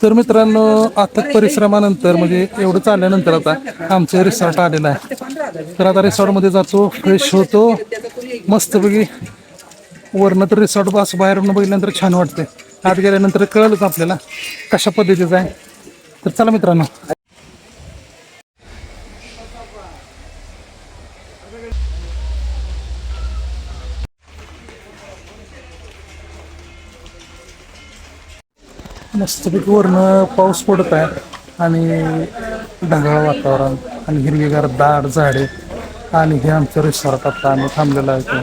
तर मित्रांनो, अथक परिश्रमानंतर म्हणजे एवढं चालल्यानंतर आता आमचं रिसॉर्ट आलेलं आहे. तर आता रिसॉर्टमध्ये जातो, फ्रेश होतो मस्तपैकी. वरनं तर रिसॉर्ट बस बाहेरून बघितल्यानंतर छान वाटते. आत गेल्यानंतर कळलंच आपल्याला कशा पद्धतीचं आहे. तर चला मित्रांनो. मस्तपैकी वरनं पाऊस पडत आहे आणि ढगाळ वातावरण आणि हिरवीगार दाट झाडे आणि हे आमचं रिसॉर्ट आता आम्ही थांबलेलं आहे.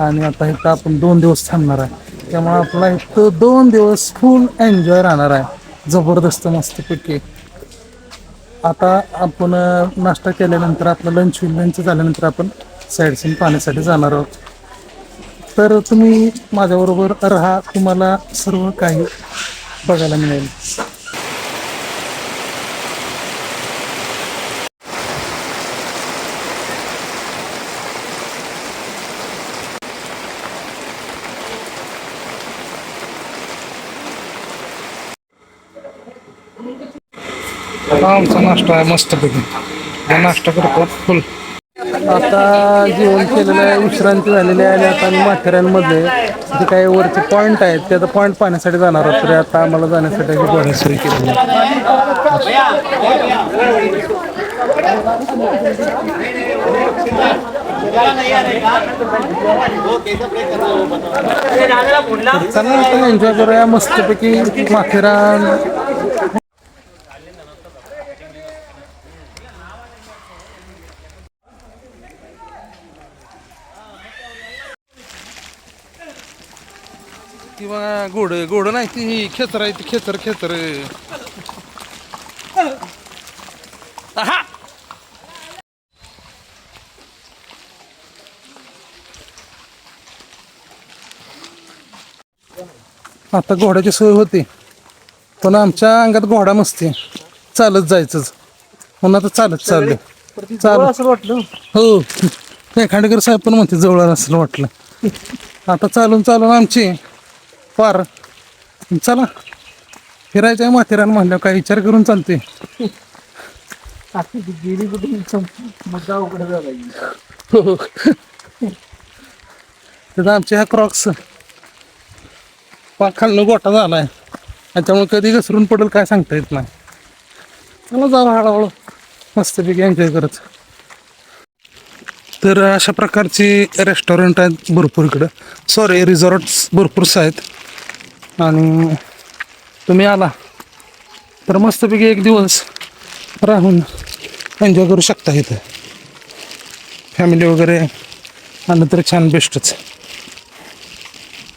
आणि आता इथं आपण 2 दिवस थांबणार आहे. त्यामुळे आपला इथं 2 दिवस फुल एन्जॉय राहणार आहे. जबरदस्त मस्तपैकी. आता आपण नाश्ता केल्यानंतर आपलं लंच झाल्यानंतर आपण साईड सीन पाहण्यासाठी जाणार आहोत. तर तुम्ही माझ्याबरोबर राहा, तुम्हाला सर्व काही बघायला मिळेल. हा आमचा नाश्ता आहे मस्तपैकी. नाश्ता करतो फुल. आता जेवण केलेलं आहे, विश्रांती झालेली आहे आणि आता आम्ही माथेऱ्यांमध्ये जे काही वरचे पॉईंट आहेत ते आता पॉईंट पाहण्यासाठी जाणार आहोत. तर आता आम्हाला जाण्यासाठी बघा सोय केलेली आहे. चला आता एन्जॉय करूया मस्तपैकी माथेरान. किंवा घोडं नाही, ती खेचर आहे, ती खेचर. आता घोड्याची सोय होती पण आमच्या अंगात घोडा नसते, चालत जायचंच म्हणून आता चालले. असं वाटलं हो, खांडेकर साहेब पण म्हणते जवळ असं वाटलं. आता चालून आमची पार. चला फिरायचं आहे माथेरान म्हणल्यावर काय विचार करून चालते. गेली कुठे मुद्दा उघड झाला. हो, तर आमचे ह्या क्रॉक्स खालनं गोटा झालाय त्याच्यामुळे कधी घसरून पडेल काय सांगता येत नाही. मला जावं हळूहळू मस्तपैकी एन्जॉय करत. तर अशा प्रकारची रेस्टॉरंट आहेत भरपूर इकडं, सॉरी रिसॉर्ट्स भरपूरच आहेत. आणि तुम्ही आला तर मस्तपैकी 1 दिवस राहून एन्जॉय करू शकता. इथं फॅमिली वगैरे आलं तर छान, बेस्टच.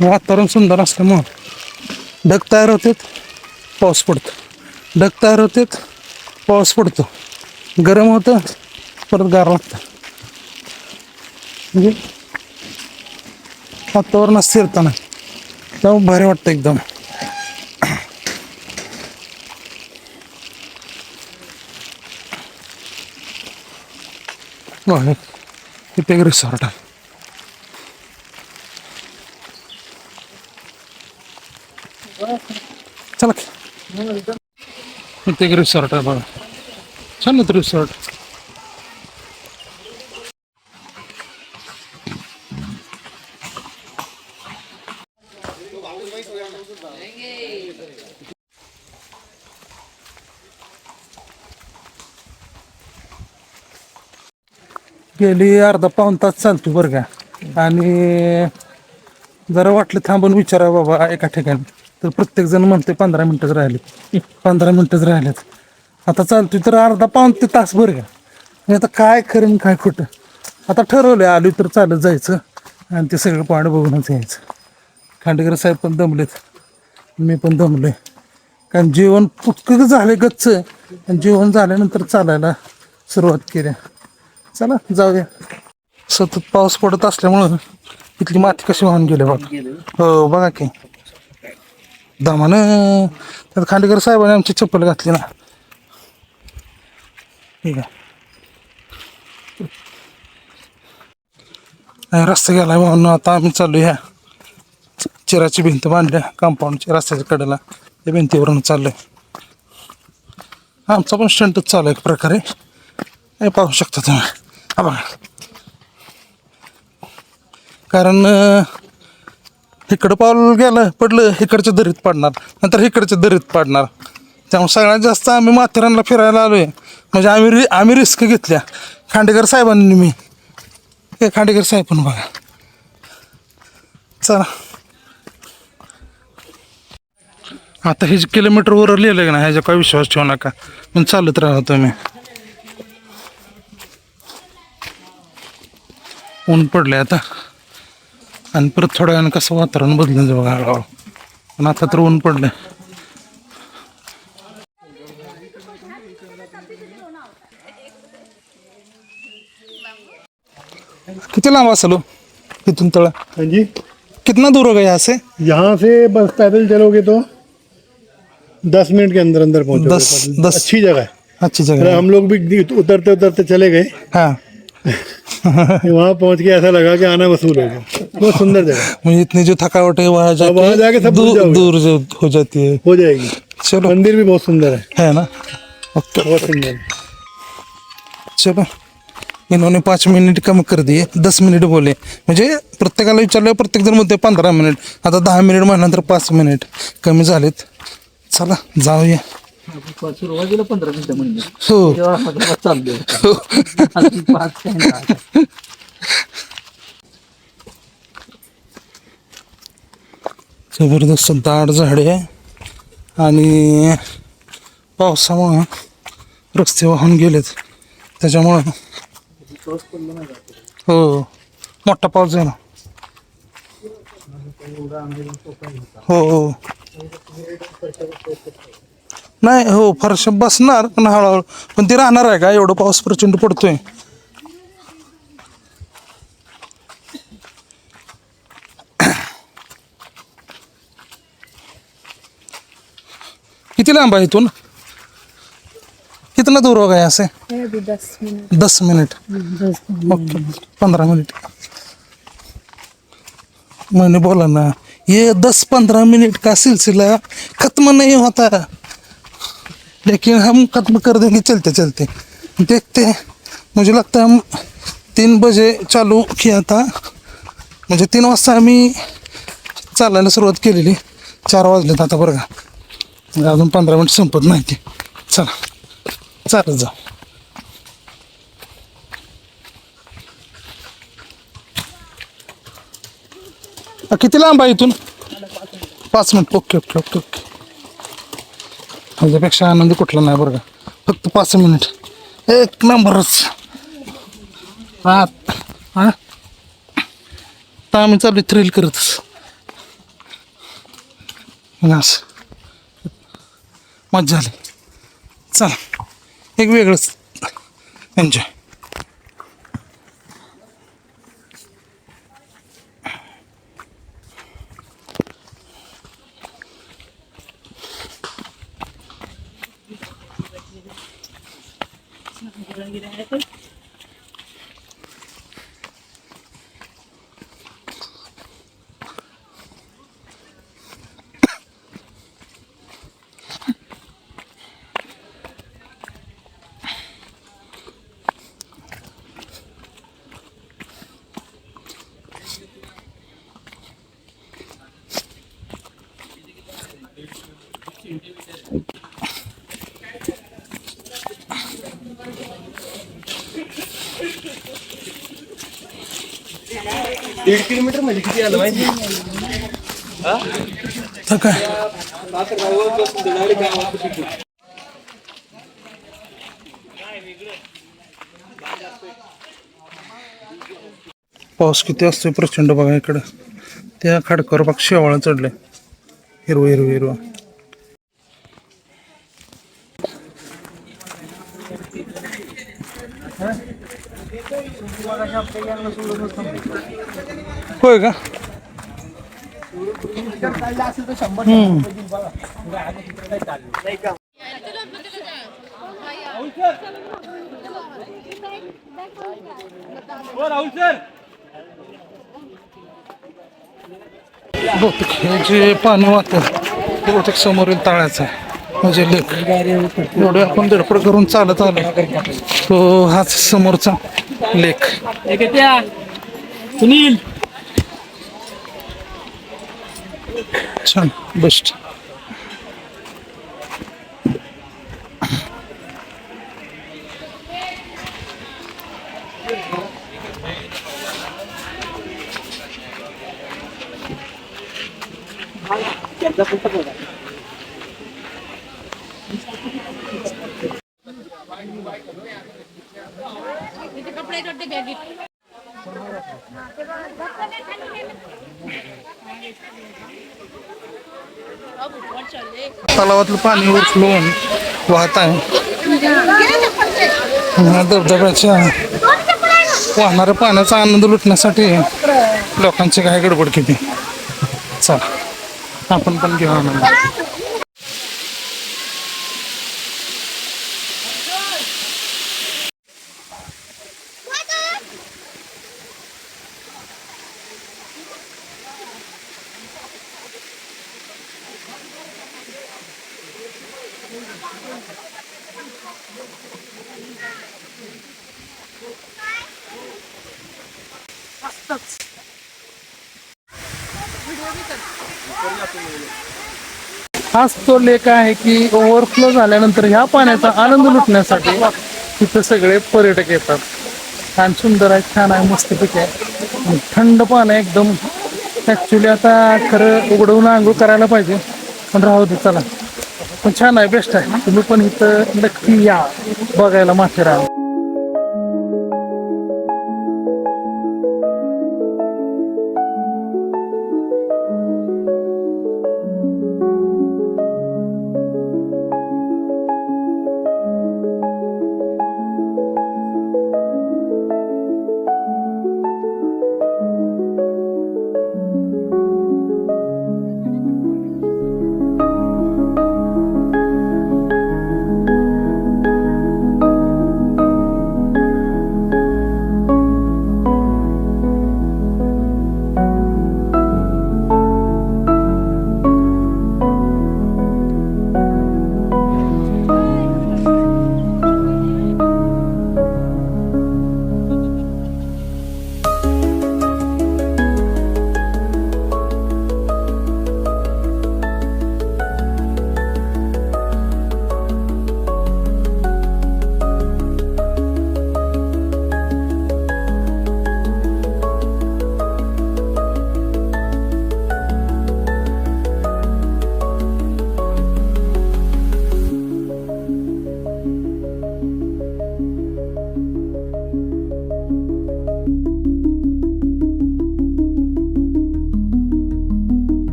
वातावरण सुंदर असल्यामुळं ढग तयार होतात, पाऊस पडतो, ढग तयार होतात, पाऊस पडतो, गरम होतं, परत गार लागतं. म्हणजे वातावरणात स्थिरता नाही, त्यामुळे भारी वाटतं एकदम. इथे एक रिसॉर्ट आहे. चला इथे एक रिसॉर्ट आहे बघा, छान होतं रिसॉर्ट. गेली अर्धा पाऊण तास चालतो बरं का. आणि जरा वाटलं थांबून विचारा बाबा एका ठिकाणी, तर प्रत्येकजण म्हणते 15 मिनटंच राहिले, 15 मिनटंच राहिलेत. आता चालतोय तर अर्धा पाऊण ते तास बरं का. मी आता काय खरं काय खोटं, आता ठरवलं आलो तर चालत जायचं आणि ते सगळं पॉईंट बघूनच यायचं. खांडेकर साहेब पण दमलेत, मी पण दमलोय, कारण जेवण पुटकं झालं गच्च. आणि जेवण झाल्यानंतर चालायला सुरुवात केली. चला जाऊया. सतत पाऊस पडत असल्यामुळं इथली माती कशी वाहून गेली बघा. हो बघा की दमानं. त्यात खांडेकर साहेबांनी आमची चप्पल घातली ना. ठीक आहे, रस्ता गेला म्हणून आता आम्ही चालू ह्या चिराची भिंत बांधल्या कंपाऊंडच्या रस्त्याच्या कडेला, त्या भिंतीवरून चाललोय. आमचा पण स्टंटच चालू आहे एक प्रकारे. हे पाहू शकता तुम्ही. हा बघा, कारण इकडं पाऊल गेलं पडलं इकडच्या दरीत पडणार, नंतर इकडच्या दरीत पडणार. त्यामुळे सगळ्यात जास्त आम्ही माथेरानला फिरायला आलो आहे. म्हणजे आम्ही रिस्क घेतल्या खांडेकर साहेबांनी. मी हे खांडेकर साहेब पण बघा. चला आता हे जे किलोमीटरवर लिहिलं आहे ना, ह्याचा काही विश्वास ठेवू नका, पण चालत राहा तुम्ही. ऊन पडले आता आणि परत थोड्या वेळानं कसं वातावरण बदलून जाऊ बघा हळूहळू. पण आता तर ऊन पडलं. किती लांब असेल हो इथून तळ? हाँ जी, कितना दूर होगा यहाँ से? यहाँ से बस पैदल चलोगे तो 10 मिनट के अंदर अंदर पहुँचोगे। 10 अच्छी जगह है। अच्छी जगह अरे है. हम लोग भी उतरते उतरते चले गए, हाँ. वहाँ पहुँच के ऐसा लगा कि आना वसूल हो गया। बहुत सुंदर जगह है। मुझे इतनी जो थकावट है वहाँ वहाँ जाके सब भूल जाओगे। दूर जो हो जाती है. हो जाएगी। चलो, मंदिर भी बहुत सुंदर है ना. ओके, बहुत सुंदर है। चलो. इन्होंने 5 मिनिट कम कर दिए, 10 मिनिट बोले. म्हणजे प्रत्येकाला विचारलं, प्रत्येक जण म्हणते 15 मिनिट. आता 10 मिनिट म्हणल्यानंतर 5 मिनिट कमी झालेत. चला जाऊया. सुरुवातीला 15 मिनिटं म्हणजे हो तेव्हा माझ्या चालले हो. 5 काय. जबरदस्त दाट झाडे आहे आणि पावसामुळं रस्ते वाहून गेलेत. त्याच्यामुळं हो मोठा पाऊस आहे ना. हो हो नाही हो फरशा बसणार पण हळूहळू. पण ती राहणार आहे का? एवढं पाऊस प्रचंड पडतोय. किती लांब आहे इथून? कितना दूर होगा यहाँ से? 10 मिनट. Okay 15 minute. मैंने बोला ना ये 10-15 मिनट का सिलसिला खत्म नहीं होता, लेकिन हम खत्म कर देंगे चलते चलते. देखते हैं. मुझे लगता है हम 3 बजे चालू किया था, म्हणजे 3 वाजता आम्ही चालायला सुरुवात केलेली. 4 वाजलेत आता बरं का. अजून 15 मिनिट संपत नाही ते. चला चालत जा. किती लांब आहे इथून? 5 minute. Okay okay okay okay. ह्याच्यापेक्षा आनंदी कुठला नाही बरं का. फक्त 5 मिनिट एक नंबरच. हा हा तर आम्ही चालू थ्रिल करतच असं. मजा झाली. चला एक वेगळंच एन्जॉय. तर काय पाऊस किती असतोय प्रचंड बघा. इकडं त्या खडकावर बघ शेवाळं चढले. हिरवं हिरवं हिरवं. होय का? बहुतेक हे जे पाणी वाहतं ते बहुतेक समोरील तळ्याचं आहे. म्हणजे लेक एवढे आपण धडपड करून चालत आलो तो हाच समोरचा लेक. सुनील छान बेस्ट. तलावातलं पाणी ओव्हरफ्लोन वाहत आहे. ह्या धबधब्याच्या वाहणाऱ्या पाण्याचा आनंद लुटण्यासाठी लोकांची काय गडबड केली. चला आपण पण घेऊ आनंद. हाच तो लेक आहे की ओव्हरफ्लो झाल्यानंतर ह्या पाण्याचा आनंद लुटण्यासाठी तिथे सगळे पर्यटक येतात आणि सुंदर आहे, छान आहे, मस्तपैकी आहे, थंड पाणी आहे एकदम. ऍक्च्युली आता खरं उघडवून आंघोळ करायला पाहिजे पण राहू दे चला. पण छान आहे, बेस्ट आहे. तुम्ही पण इथं नक्की या बघायला माथेरान.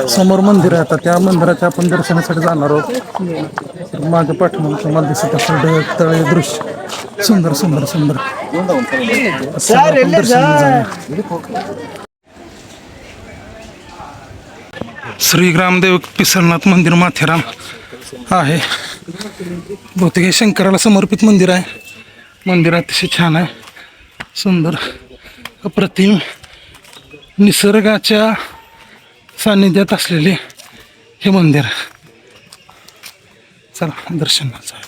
समोर मंदिर आहे, आता त्या मंदिराच्या आपण दर्शनासाठी जाणार आहोत. माझं पाठवून तुम्हाला दिसत असेल ढग तळे दृश्य सुंदर सुंदर सुंदर. असं आपण दर्शनाला जाऊया. श्री ग्रामदेव पिसरनाथ मंदिर माथेरान आहे. बहुतेक हे शंकराला समर्पित मंदिर आहे. मंदिर अतिशय छान आहे, सुंदर, अप्रतिम, निसर्गाच्या सानिध्यात असलेले हे मंदिर. चला दर्शनाचं आहे.